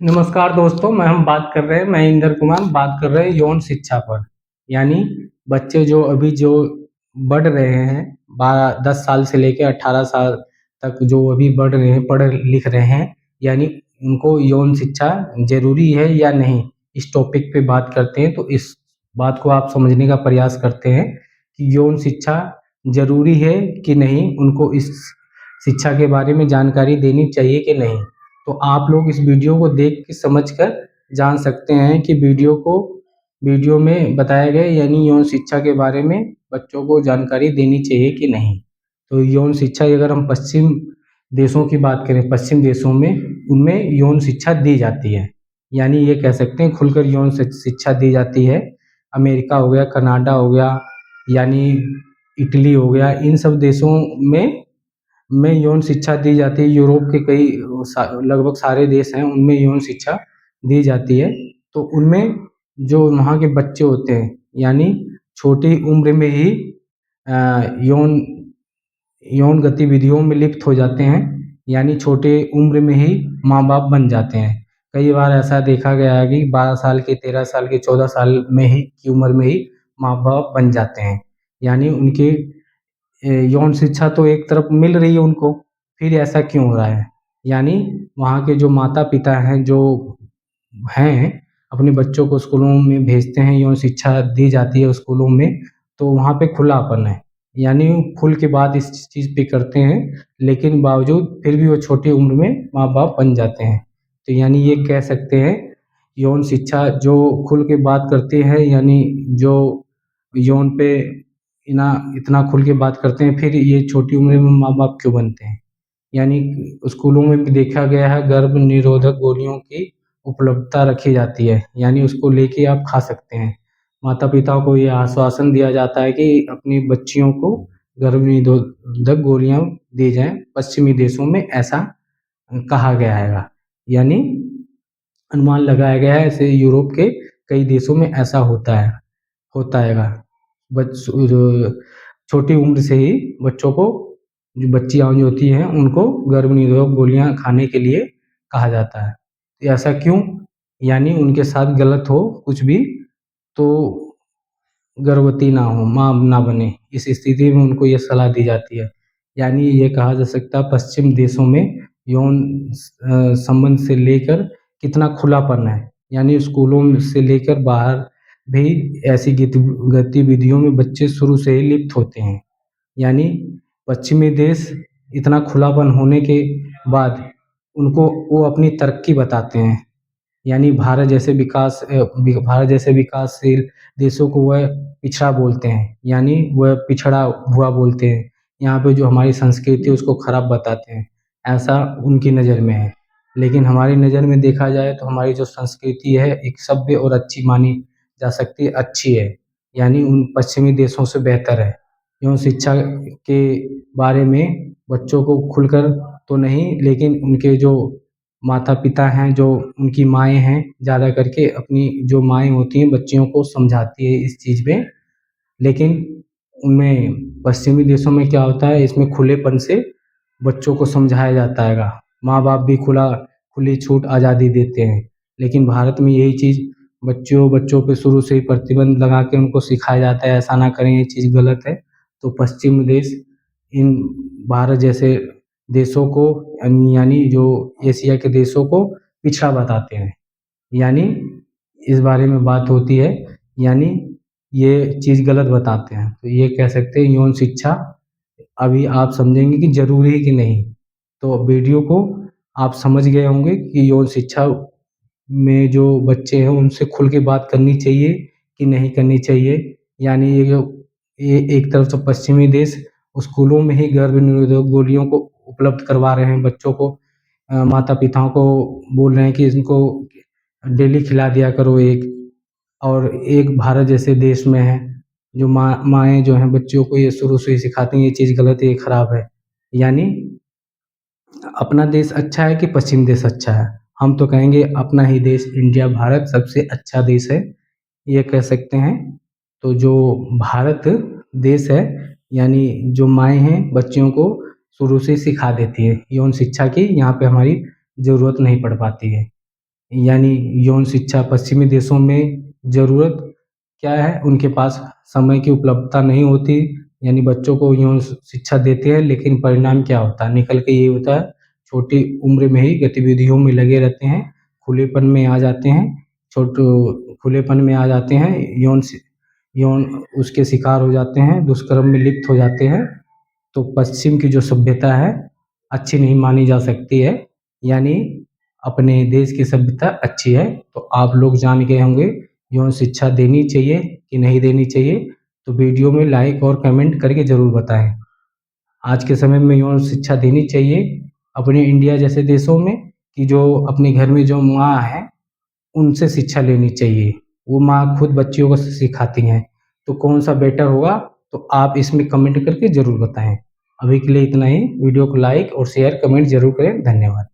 नमस्कार दोस्तों, हम बात कर रहे हैं, मैं इंदर कुमार बात कर रहे हैं यौन शिक्षा पर। यानी बच्चे जो बढ़ रहे हैं, 10 साल से लेकर 18 साल तक जो अभी बढ़ रहे हैं, पढ़ लिख रहे हैं, यानी उनको यौन शिक्षा जरूरी है या नहीं, इस टॉपिक पे बात करते हैं। तो इस बात को आप समझने का प्रयास करते हैं कि यौन शिक्षा जरूरी है कि नहीं, उनको इस शिक्षा के बारे में जानकारी देनी चाहिए कि नहीं। तो आप लोग इस वीडियो को देख के समझ कर जान सकते हैं कि वीडियो में बताया गया यानी यौन शिक्षा के बारे में बच्चों को जानकारी देनी चाहिए कि नहीं। तो यौन शिक्षा अगर हम पश्चिम देशों की बात करें, पश्चिम देशों में उनमें यौन शिक्षा दी जाती है, यानी ये कह सकते हैं खुलकर यौन शिक्षा दी जाती है। अमेरिका हो गया, कनाडा हो गया, यानी इटली हो गया, इन सब देशों में यौन शिक्षा दी जाती है। यूरोप के कई लगभग सारे देश हैं, उनमें यौन शिक्षा दी जाती है। तो उनमें जो वहाँ के बच्चे होते हैं, यानी छोटी उम्र में ही यौन यौन गतिविधियों में लिप्त हो जाते हैं, यानी छोटे उम्र में ही माँ बाप बन जाते हैं। कई बार ऐसा देखा गया है कि 12 साल के, 13 साल के, 14 साल में ही की उम्र में ही माँ बाप बन जाते हैं। यानी उनके यौन शिक्षा तो एक तरफ मिल रही है उनको, फिर ऐसा क्यों हो रहा है? यानी वहाँ के जो माता पिता हैं, जो हैं, अपने बच्चों को स्कूलों में भेजते हैं, यौन शिक्षा दी जाती है स्कूलों में, तो वहाँ पे खुलापन है, यानी खुल के बात इस चीज़ पे करते हैं, लेकिन बावजूद फिर भी वो छोटी उम्र में माँ बाप बन जाते हैं। तो यानी ये कह सकते हैं यौन शिक्षा जो खुल के बात करती है, यानी जो यौन पे इतना खुल के बात करते हैं, फिर ये छोटी उम्र में माँ बाप क्यों बनते हैं? यानी स्कूलों में भी देखा गया है गर्भ निरोधक गोलियों की उपलब्धता रखी जाती है, यानी उसको लेके आप खा सकते हैं। माता पिता को ये आश्वासन दिया जाता है कि अपनी बच्चियों को गर्भ निरोधक गोलियां दी जाएं। पश्चिमी देशों में ऐसा कहा गया है, यानी अनुमान लगाया गया है, ऐसे यूरोप के कई देशों में ऐसा होता हैगा। छोटी उम्र से ही बच्चों को, जो बच्चियाँ जो होती हैं, उनको गर्भ निरोधक गोलियाँ खाने के लिए कहा जाता है। ऐसा क्यों? यानी उनके साथ गलत हो कुछ भी तो गर्भवती ना हो, माँ ना बने, इस स्थिति में उनको ये सलाह दी जाती है। यानी ये कहा जा सकता है पश्चिम देशों में यौन संबंध से लेकर कितना खुलापन है, यानी स्कूलों से लेकर बाहर भी ऐसी गतिविधियों में बच्चे शुरू से ही लिप्त होते हैं। यानी पश्चिमी देश इतना खुलापन होने के बाद उनको वो अपनी तरक्की बताते हैं, यानी भारत जैसे विकासशील देशों को वह पिछड़ा बोलते हैं, यानी वह पिछड़ा हुआ बोलते हैं। यहाँ पे जो हमारी संस्कृति है उसको खराब बताते हैं, ऐसा उनकी नज़र में है। लेकिन हमारी नज़र में देखा जाए तो हमारी जो संस्कृति है एक सभ्य और अच्छी मानी जा सकती है, अच्छी है, यानी उन पश्चिमी देशों से बेहतर है। यौन शिक्षा के बारे में बच्चों को खुलकर तो नहीं, लेकिन उनके जो माता पिता हैं, जो उनकी माएँ हैं, ज़्यादा करके अपनी जो माएँ होती हैं बच्चियों को समझाती है इस चीज़ में। लेकिन उनमें पश्चिमी देशों में क्या होता है, इसमें खुलेपन से बच्चों को समझाया जाता हैगा। माँ बाप भी खुली छूट आज़ादी देते हैं। लेकिन भारत में यही चीज़ बच्चों पे शुरू से ही प्रतिबंध लगा के उनको सिखाया जाता है, ऐसा ना करें, ये चीज़ गलत है। तो पश्चिम देश इन भारत जैसे देशों को, यानी जो एशिया के देशों को पिछड़ा बताते हैं। यानी इस बारे में बात होती है, यानी ये चीज़ गलत बताते हैं। तो ये कह सकते हैं यौन शिक्षा अभी आप समझेंगे कि ज़रूरी है कि नहीं। तो वीडियो को आप समझ गए होंगे कि यौन शिक्षा में जो बच्चे हैं उनसे खुल के बात करनी चाहिए कि नहीं करनी चाहिए। यानी ये एक तरफ से पश्चिमी देश स्कूलों में ही गर्भ निरोधक गोलियों को उपलब्ध करवा रहे हैं बच्चों को, माता पिताओं को बोल रहे हैं कि इनको डेली खिला दिया करो एक। और एक भारत जैसे देश में है जो माएँ जो हैं बच्चों को ये शुरू से ही सिखाती हैं ये चीज़ गलत है, ये खराब है। यानी अपना देश अच्छा है कि पश्चिम देश अच्छा है? हम तो कहेंगे अपना ही देश इंडिया, भारत सबसे अच्छा देश है, ये कह सकते हैं। तो जो भारत देश है, यानी जो माएँ हैं बच्चियों को शुरू से ही सिखा देती है यौन शिक्षा की, यहाँ पे हमारी ज़रूरत नहीं पड़ पाती है। यानी यौन शिक्षा पश्चिमी देशों में ज़रूरत क्या है, उनके पास समय की उपलब्धता नहीं होती, यानी बच्चों को यौन शिक्षा देते हैं, लेकिन परिणाम क्या होता है, निकल के ये होता है, छोटी उम्र में ही गतिविधियों में लगे रहते हैं, खुलेपन में आ जाते हैं, खुलेपन में आ जाते हैं, यौन उसके शिकार हो जाते हैं, दुष्कर्म में लिप्त हो जाते हैं। तो पश्चिम की जो सभ्यता है अच्छी नहीं मानी जा सकती है, यानी अपने देश की सभ्यता अच्छी है। तो आप लोग जान गए होंगे यौन शिक्षा देनी चाहिए कि नहीं देनी चाहिए, तो वीडियो में लाइक और कमेंट करके ज़रूर बताएं। आज के समय में यौन शिक्षा देनी चाहिए अपने इंडिया जैसे देशों में, कि जो अपने घर में जो माँ है उनसे शिक्षा लेनी चाहिए, वो माँ खुद बच्चियों को सिखाती हैं, तो कौन सा बेटर होगा, तो आप इसमें कमेंट करके ज़रूर बताएं। अभी के लिए इतना ही, वीडियो को लाइक और शेयर कमेंट ज़रूर करें। धन्यवाद।